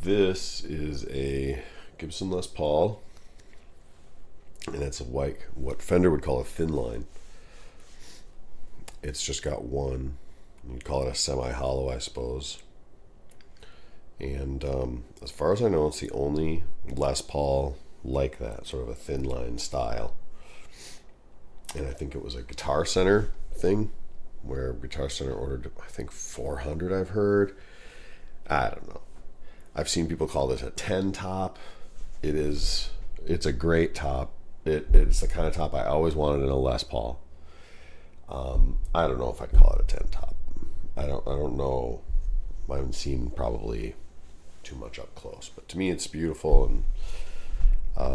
This is a Gibson Les Paul, and it's what Fender would call a thin line. It's just got one. You'd call it a semi-hollow, I suppose. And as far as I know, it's the only Les Paul like that, sort of a thin line style. And I think it was a Guitar Center thing, where Guitar Center ordered, I think, 400, I've heard. I don't know. I've seen people call this a 10 top. It's a great top. It's the kind of top I always wanted in a Les Paul. I don't know if I'd call it a 10 top. I don't know. I haven't seen probably too much up close, but to me it's beautiful, and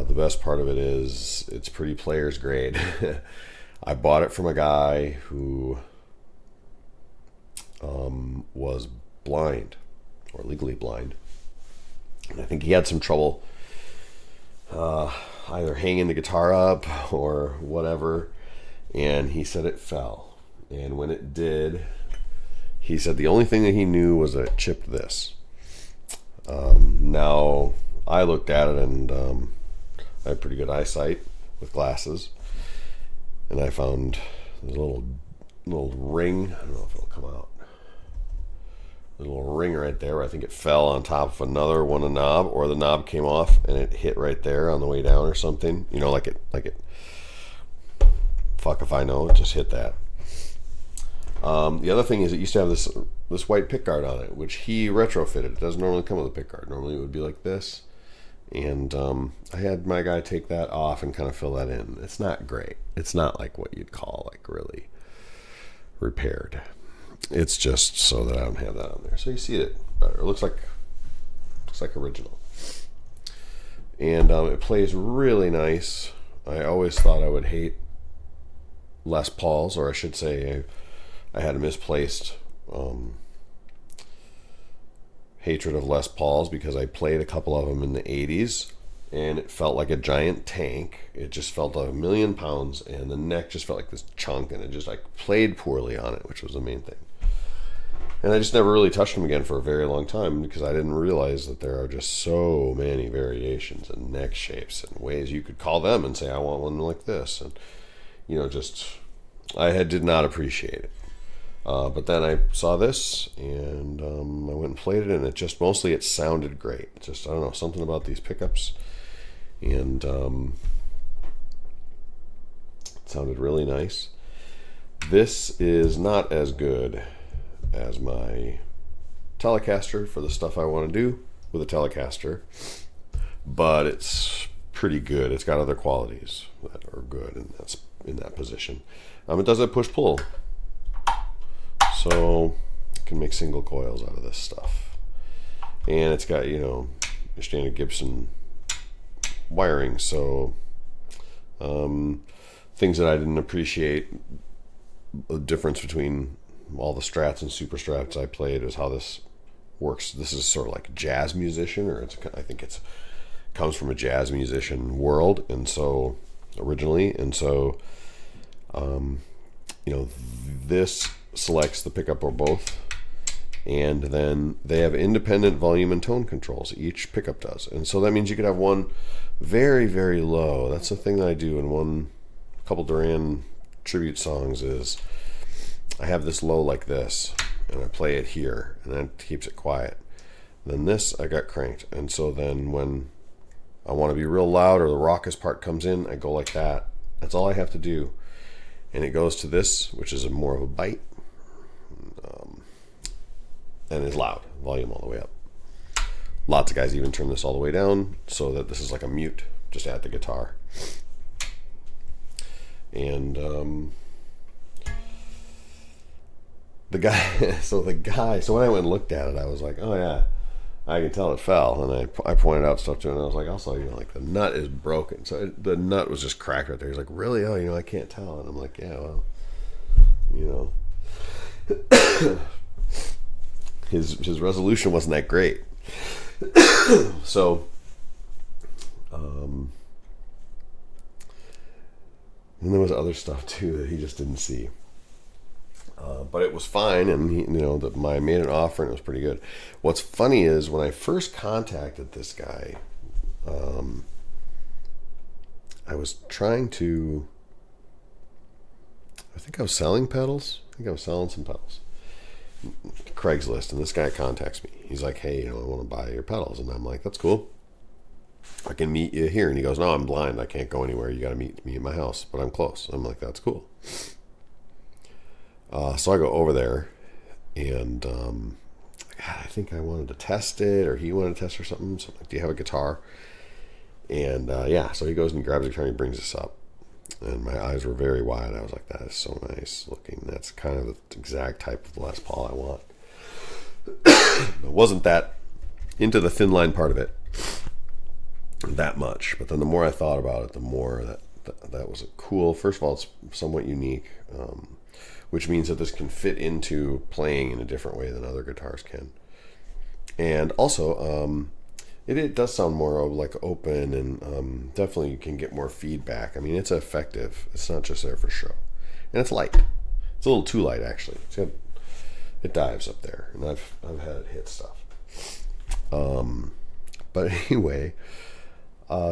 the best part of it is it's pretty player's grade. I bought it from a guy who was blind, or legally blind, and I think he had some trouble either hanging the guitar up or whatever, and he said it fell, and when it did, he said the only thing that he knew was that it chipped this. Now I looked at it, and I have pretty good eyesight with glasses, and I found there's a little ring. I don't know if it'll come out. There's a little ring right there where I think it fell on top of another one, a knob, or the knob came off and it hit right there on the way down or something. You know, like it. Fuck if I know. It just hit that. The other thing is it used to have this white pickguard on it, which he retrofitted. It doesn't normally come with a pickguard. Normally it would be like this. And I had my guy take that off and kind of fill that in. It's not great. It's not like what you'd call like really repaired. It's just so that I don't have that on there. So you see it better. It looks like original. And it plays really nice. I always thought I would hate Les Pauls, or I should say I had a misplaced hatred of Les Pauls because I played a couple of them in the 80s, and it felt like a giant tank. It just felt like 1,000,000 pounds, and the neck just felt like this chunk, and it just like played poorly on it, which was the main thing. And I just never really touched them again for a very long time because I didn't realize that there are just so many variations and neck shapes and ways you could call them and say, I want one like this. And, did not appreciate it. But then I saw this, and I went and played it, and it sounded great. I don't know, something about these pickups, and it sounded really nice. This is not as good as my Telecaster for the stuff I want to do with a Telecaster, but it's pretty good. It's got other qualities that are good, and that's in that position. It does have push-pull, so you can make single coils out of this stuff. And it's got, your standard Gibson wiring, so things that I didn't appreciate, the difference between all the Strats and Super Strats I played is how this works. This is sort of like a jazz musician, or I think it comes from a jazz musician world, and so originally, and so this selects the pickup or both, and then they have independent volume and tone controls. Each pickup does, and so that means you could have one very, very low. That's the thing that I do in a couple Duran tribute songs is I have this low like this, and I play it here, and that keeps it quiet. Then this I got cranked, and so then when I want to be real loud or the raucous part comes in, I go like that. That's all I have to do, and it goes to this, which is more of a bite, and is loud, volume all the way up. Lots of guys even turn this all the way down so that this is like a mute, just at the guitar. And so when I went and looked at it, I was like, oh yeah, I can tell it fell, and I pointed out stuff to him, and I was like, also, like the nut is broken. So the nut was just cracked right there. He's like, really? Oh, I can't tell. And I'm like, yeah, well, his resolution wasn't that great. So and there was other stuff too that he just didn't see. But it was fine, and I made an offer, and it was pretty good. What's funny is when I first contacted this guy, I was trying to. I think I was selling pedals. I think I was selling some pedals. Craigslist, and this guy contacts me. He's like, "Hey, I want to buy your pedals," and I'm like, "That's cool. I can meet you here." And he goes, "No, I'm blind. I can't go anywhere. You got to meet me at my house, but I'm close." I'm like, "That's cool." So I go over there, and I think I wanted to test it, or he wanted to test or something. So I'm like, "Do you have a guitar?" And so he goes and he grabs a guitar and he brings this up. And my eyes were very wide. I was like, "That is so nice looking. That's kind of the exact type of Les Paul I want." I wasn't that into the thin line part of it that much. But then the more I thought about it, the more that was cool. First of all, it's somewhat unique, which means that this can fit into playing in a different way than other guitars can. And also, it does sound more like open, and definitely you can get more feedback. I mean, it's effective. It's not just there for show. And it's light. It's a little too light, actually. It dives up there, and I've had it hit stuff. But anyway,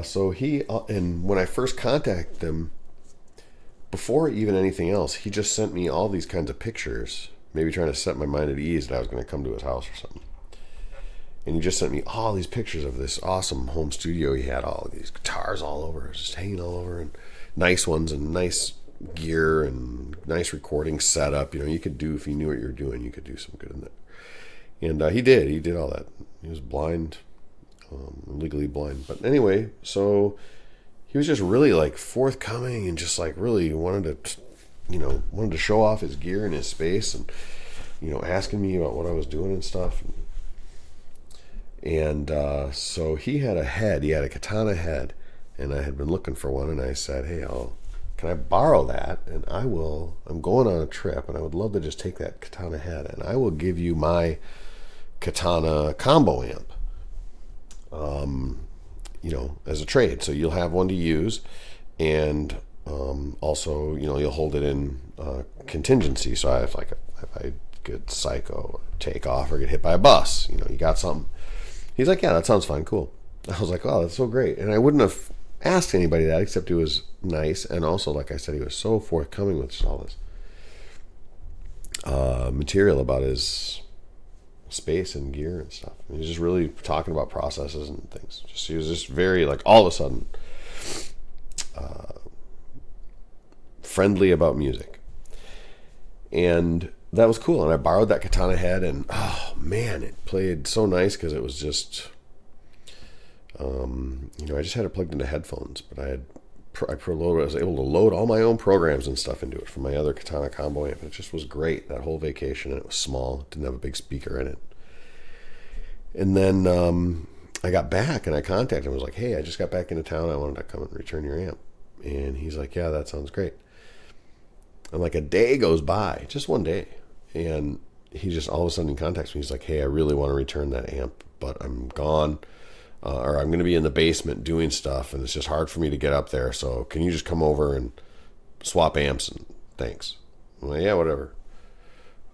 so he, and when I first contacted him, before even anything else, he just sent me all these kinds of pictures, maybe trying to set my mind at ease that I was going to come to his house or something. And he just sent me all these pictures of this awesome home studio. He had all of these guitars all over, just hanging all over, and nice ones, and nice gear, and nice recording setup. You could do, if you knew what you were doing, you could do some good in there. And he did all that. He was blind, legally blind. But anyway, so he was just really like forthcoming, and just like really wanted to show off his gear and his space, and asking me about what I was doing and stuff. And so he had a katana head, and I had been looking for one, and I said, "Hey, can I borrow that? And I'm going on a trip, and I would love to just take that katana head, and I will give you my katana combo amp, as a trade. So you'll have one to use, and also, you'll hold it in contingency. So if I get psycho or take off or get hit by a bus, you got something." He's like, "Yeah, that sounds fine, cool." I was like, "Oh, that's so great." And I wouldn't have asked anybody that, except it was nice. And also, like I said, he was so forthcoming with just all this material about his space and gear and stuff. And he was just really talking about processes and things. He was just very, like, all of a sudden friendly about music. And that was cool. And I borrowed that katana head, and oh man, it played so nice, because it was just, I just had it plugged into headphones, but I was able to load all my own programs and stuff into it from my other katana combo amp. It just was great that whole vacation, and it was small. It didn't have a big speaker in it. And then I got back, and I contacted him. I was like, "Hey, I just got back into town. I wanted to come and return your amp." And he's like, "Yeah, that sounds great." And like a day goes by, just one day, and he just all of a sudden contacts me. He's like, "Hey, I really want to return that amp, but I'm gone, or I'm going to be in the basement doing stuff, and it's just hard for me to get up there. So can you just come over and swap amps, and thanks." I'm like, "Yeah, whatever."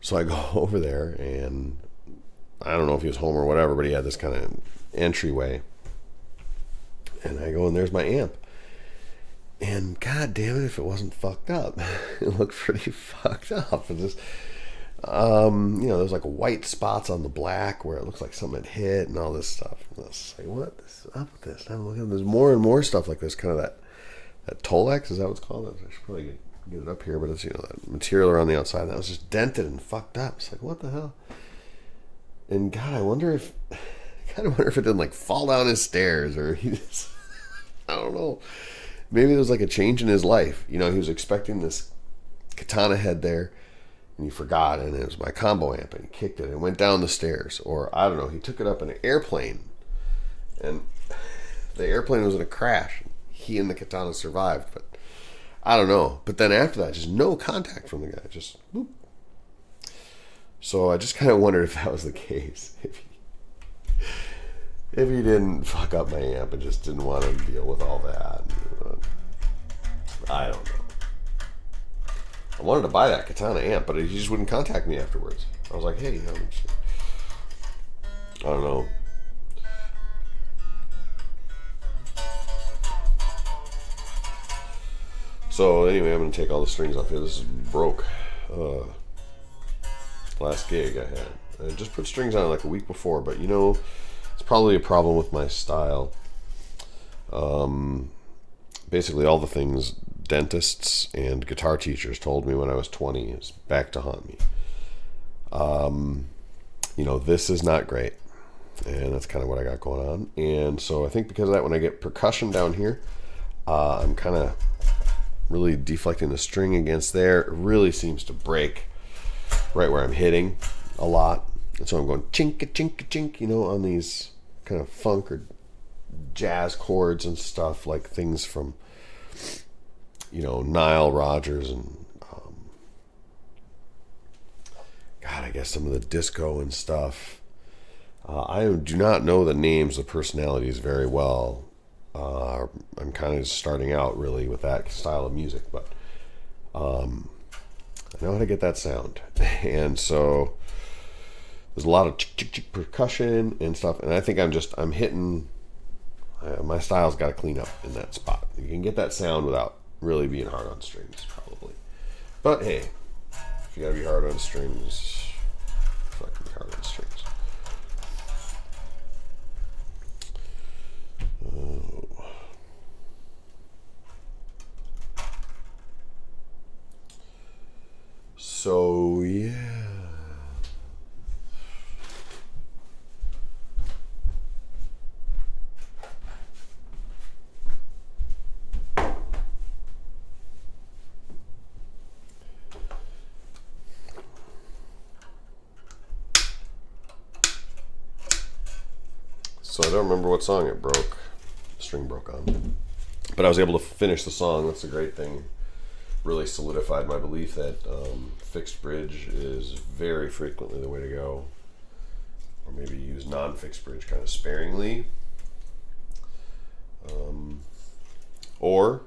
So I go over there, and I don't know if he was home or whatever, but he had this kind of entryway, and I go, and there's my amp. And god damn it, if it wasn't fucked up. It looked pretty fucked up. It just, there's like white spots on the black where it looks like something had hit, and all this stuff. And I was like, what is up with this? And I'm looking, there's more and more stuff like this, kind of that Tolex, is that what it's called? I should probably get it up here, but it's, that material around the outside that was just dented and fucked up. It's like, what the hell? And god, I wonder if it didn't like fall down his stairs, or he just, I don't know. Maybe there was like a change in his life. He was expecting this katana head there, and he forgot, and it was my combo amp, and he kicked it and went down the stairs. Or, I don't know, he took it up in an airplane, and the airplane was in a crash. He and the katana survived, but I don't know. But then after that, just no contact from the guy. Just, whoop. So I just kind of wondered if that was the case. If he didn't fuck up my amp and just didn't want to deal with all that. I don't know. I wanted to buy that katana amp, but he just wouldn't contact me afterwards. I was like, hey, I don't know. So anyway, I'm going to take all the strings off here. This is broke. Last gig I had. I just put strings on it like a week before, but you know, it's probably a problem with my style. Basically all the things dentists and guitar teachers told me when I was 20 is back to haunt me. You know, this is not great. And that's kind of what I got going on. And so I think because of that, when I get percussion down here, I'm kind of really deflecting the string against there. It really seems to break right where I'm hitting a lot. And so I'm going chink, chink, chink, you know, on these kind of funk or jazz chords and stuff, like things from, you know, Nile Rodgers and God, I guess some of the disco and stuff. I do not know the names of personalities very well. I'm kind of starting out really with that style of music, but I know how to get that sound. And so there's a lot of percussion and stuff, and I think I'm hitting. My style's got to clean up in that spot. You can get that sound without really being hard on strings, probably. But hey, if you gotta be hard on strings, fucking be hard on strings. So yeah. So I don't remember what song it broke. The string broke on. But I was able to finish the song. That's a great thing. Really solidified my belief that fixed bridge is very frequently the way to go. Or maybe use non-fixed bridge kind of sparingly. Or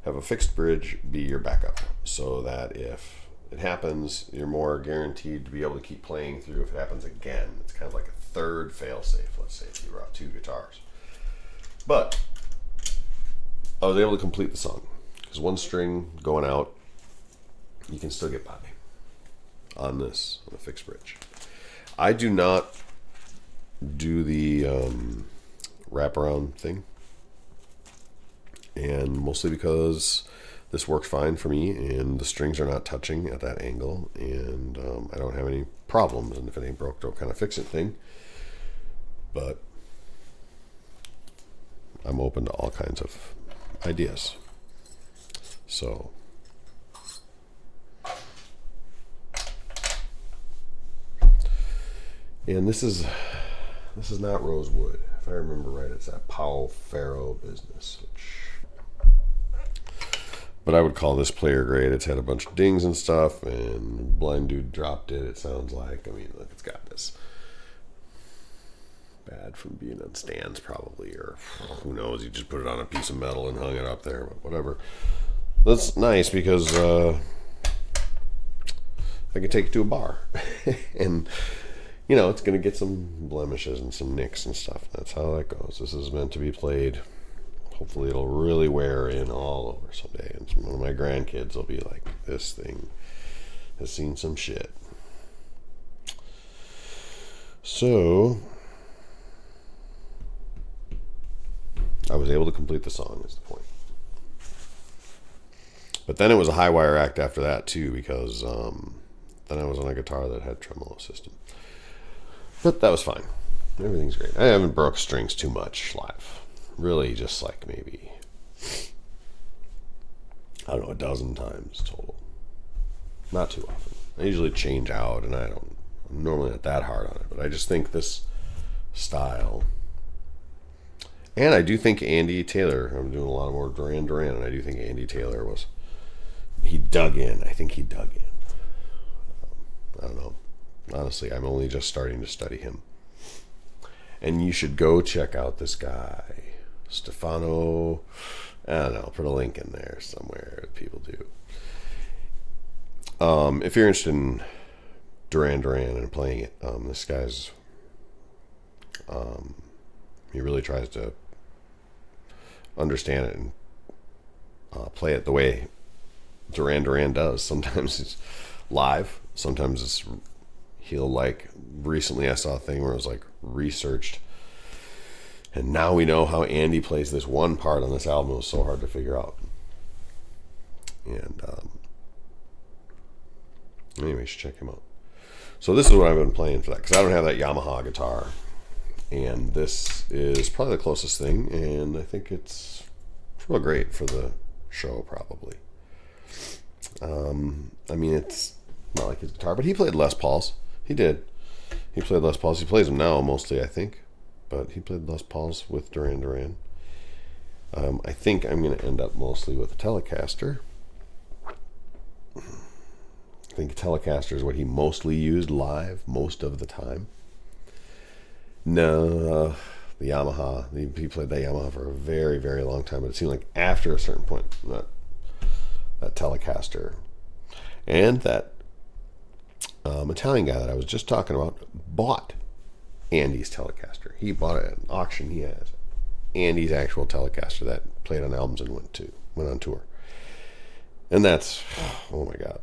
have a fixed bridge be your backup, so that if it happens, you're more guaranteed to be able to keep playing through if it happens again. It's kind of like a third fail-safe, let's say, if you brought two guitars. But I was able to complete the song, because one string going out, you can still get by on this, on a fixed bridge. I do not do the wraparound thing, and mostly because this works fine for me, and the strings are not touching at that angle, and I don't have any problems, and if it ain't broke, don't kind of fix it thing. But I'm open to all kinds of ideas. So and this is not rosewood. If I remember right, it's that Powell Faro business, but I would call this player grade. It's had a bunch of dings and stuff, and blind dude dropped it, it sounds like. I mean, look, it's got this bad from being on stands probably, or who knows, he just put it on a piece of metal and hung it up there, but whatever. That's nice because I can take it to a bar and you know, it's going to get some blemishes and some nicks and stuff. That's how that goes. This is meant to be played. Hopefully it'll really wear in all over someday, and one of my grandkids will be like, this thing has seen some shit. So I was able to complete the song, is the point. But then it was a high wire act after that too, because then I was on a guitar that had tremolo system. But that was fine. Everything's great. I haven't broke strings too much live. Really just like maybe, I don't know, a dozen times total. Not too often. I usually change out, and I'm normally not that hard on it, but I just think this style. And I do think Andy Taylor, I'm doing a lot more Duran, and I do think Andy Taylor he dug in. I think he dug in. I don't know. Honestly, I'm only just starting to study him. And you should go check out this guy, Stefano. I don't know, I'll put a link in there somewhere. People do. If you're interested in Duran Duran and playing it, this guy's he really tries to understand it and play it the way Duran Duran does. Sometimes it's live, sometimes it's he'll like, recently I saw a thing where it was like researched, and now we know how Andy plays this one part on this album. It was so hard to figure out. And anyway, you should check him out. So this is what I've been playing for that, because I don't have that Yamaha guitar, and this is probably the closest thing, and I think it's real great for the show, probably. I mean, it's not like his guitar, but he played Les Pauls. He did. He played Les Pauls. He plays them now mostly, I think, but he played Les Pauls with Duran Duran. I think I'm going to end up mostly with a Telecaster. I think Telecaster is what he mostly used live most of the time. No, the Yamaha. He played that Yamaha for a very, very long time, but it seemed like after a certain point, that Telecaster and that Italian guy that I was just talking about bought Andy's Telecaster. He bought it at an auction. He has Andy's actual Telecaster that played on albums and went on tour. And that's, oh my God.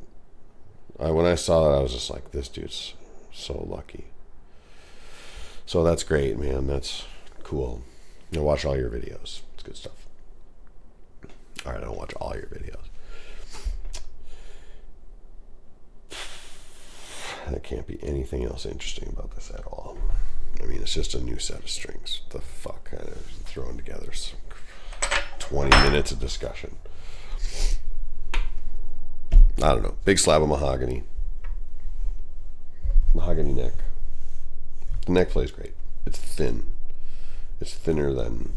When I saw that, I was just like, this dude's so lucky. So that's great, man. That's cool. You know, watch all your videos. It's good stuff. All right, I don't watch all your videos. There can't be anything else interesting about this at all. I mean, it's just a new set of strings. What the fuck? Kind of throwing together some 20 minutes of discussion. I don't know. Big slab of mahogany. Mahogany neck. The neck plays great. It's thin. It's thinner than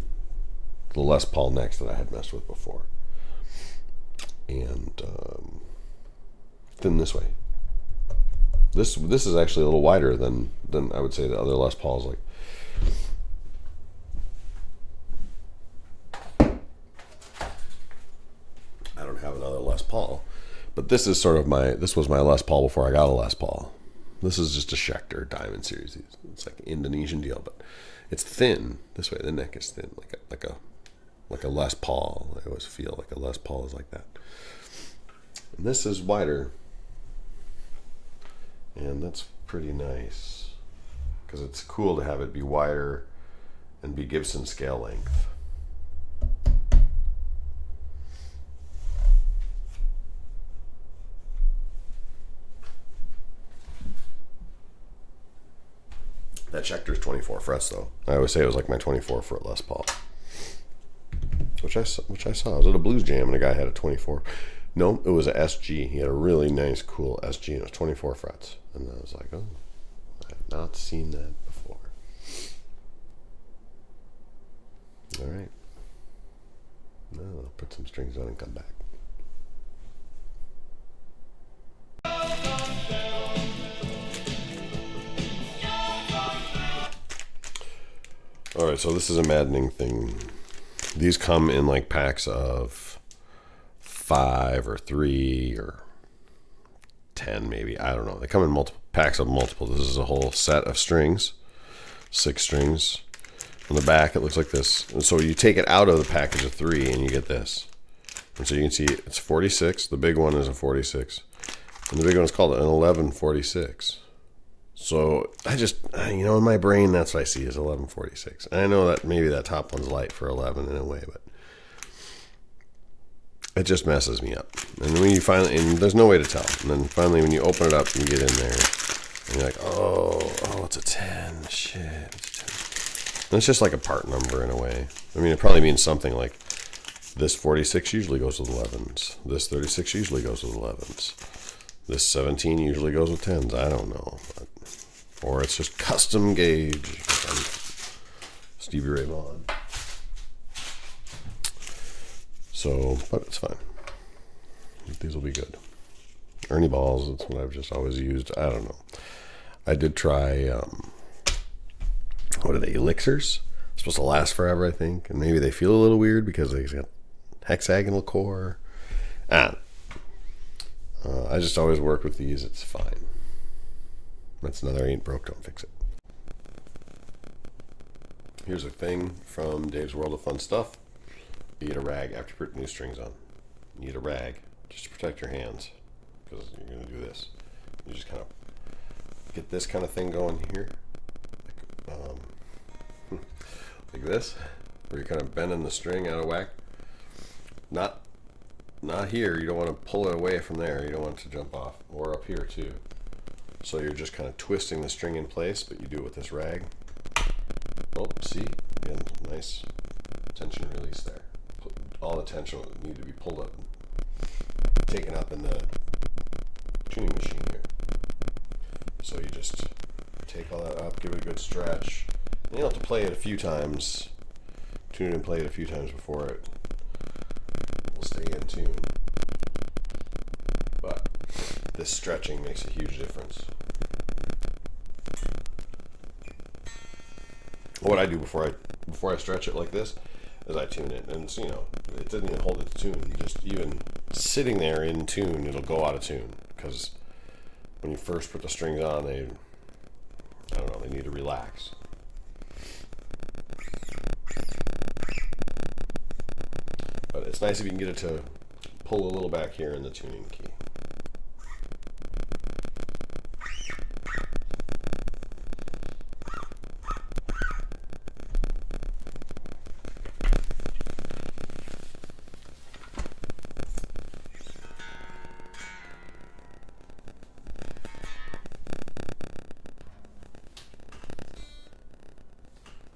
the Les Paul necks that I had messed with before. And thin this way. This is actually a little wider than I would say the other Les Pauls. Like, I don't have another Les Paul, but this is sort of this was my Les Paul before I got a Les Paul. This is just a Schecter Diamond Series. It's like an Indonesian deal, but it's thin this way. The neck is thin, like a Les Paul. I always feel like a Les Paul is like that. And this is wider. And that's pretty nice, because it's cool to have it be wider and be Gibson scale length. That Schecter's 24 frets though. I always say it was like my 24 fret Les Paul, which I saw. I was at a blues jam and a guy had a 24. No, it was a SG. He had a really nice, cool SG, and it was 24 frets. And I was like, oh, I have not seen that before. All right. Now I'll put some strings on and come back. All right, so this is a maddening thing. These come in like packs of 5 or 3 or 10 maybe, I don't know. They come in multiple packs of multiple. This is a whole set of strings, 6 strings. On the back it looks like this, and so you take it out of the package of 3 and you get this. And so you can see it's 46. The big one is a 46, and the big one is called an 1146. So I just, you know, in my brain that's what I see is 1146. And I know that maybe that top one's light for 11 in a way, but it just messes me up. And when you finally, and there's no way to tell. And then finally when you open it up, you get in there, and you're like, oh, it's a 10. Shit, it's a 10. And it's just like a part number in a way. I mean, it probably means something like this 46 usually goes with 11s. This 36 usually goes with 11s. This 17 usually goes with 10s. I don't know. Or it's just custom gauge. Stevie Ray Vaughan. So, but it's fine. These will be good. Ernie balls, that's what I've just always used. I don't know. I did try, what are they, elixirs? It's supposed to last forever, I think. And maybe they feel a little weird because they got hexagonal core. I just always work with these. It's fine. That's another ain't broke, don't fix it. Here's a thing from Dave's World of Fun Stuff. You need a rag after you put new strings on. You need a rag just to protect your hands, because you're going to do this. You just kind of get this kind of thing going here, like this, where you're kind of bending the string out of whack. Not here. You don't want to pull it away from there. You don't want it to jump off, or up here too. So you're just kind of twisting the string in place, but you do it with this rag. Oh, see? Again, nice tension release there. All the tension will need to be pulled up, taken up in the tuning machine here. So you just take all that up, give it a good stretch. And you'll have to play it a few times, tune it and play it a few times before it will stay in tune. But this stretching makes a huge difference. What I do before I stretch it like this is I tune it, and so, it doesn't even hold it to tune. Just even sitting there in tune, it'll go out of tune, because when you first put the strings on, they need to relax. But it's nice if you can get it to pull a little back here in the tuning key.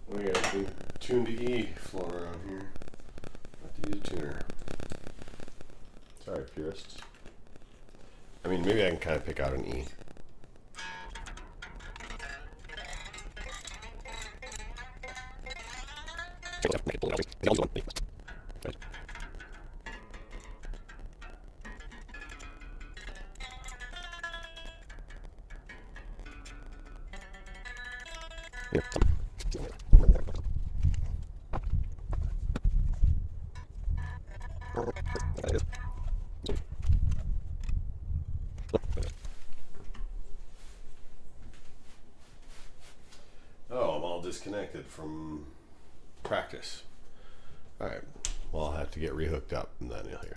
We got a tune to E floating around here. Have to use a tuner. Sorry, purists. I mean, maybe I can kind of pick out an E. Oh, I'm all disconnected from practice. Alright, well, I'll have to get rehooked up and then you'll hear.